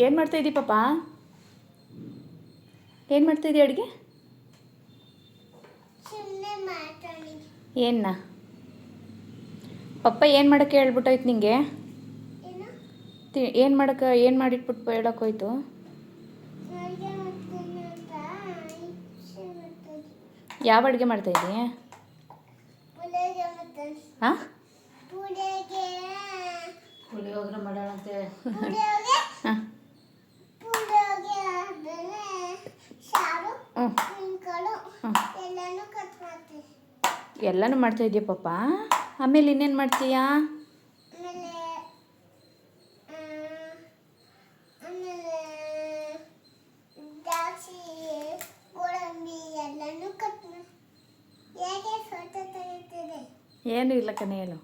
ಏನು ಮಾಡ್ತಾಯಿದ್ದೀ ಪಾಪ? ಏನು ಮಾಡ್ತಾಯಿದ್ದೀಯ ಅಡುಗೆ? ಏನ ಪಪ್ಪ ಏನು ಮಾಡೋಕ್ಕೆ ಹೇಳ್ಬಿಟ್ಟೋಯ್ತು ನಿಂಗೆ? ಏನು ಮಾಡೋಕ್ಕೆ ಏನು ಮಾಡಿಟ್ಬಿಟ್ಟು ಹೇಳೋಕ್ಕೋಯ್ತು? ಯಾವ ಅಡುಗೆ ಮಾಡ್ತಾಯಿದ್ದೀಯ? ಹಾಂ, ಪುಳಿಯೋಗರೆ ಮಾಡೋಣಂತೆ. ಹಾಂ, ಎಲ್ಲನೂ ಮಾಡ್ತಾಯಿದ್ದೀಯ ಪಾಪ. ಆಮೇಲೆ ಇನ್ನೇನು ಮಾಡ್ತೀಯಾ? ಏನು ಇಲ್ಲ ಕಣೆ, ಹೇಳು.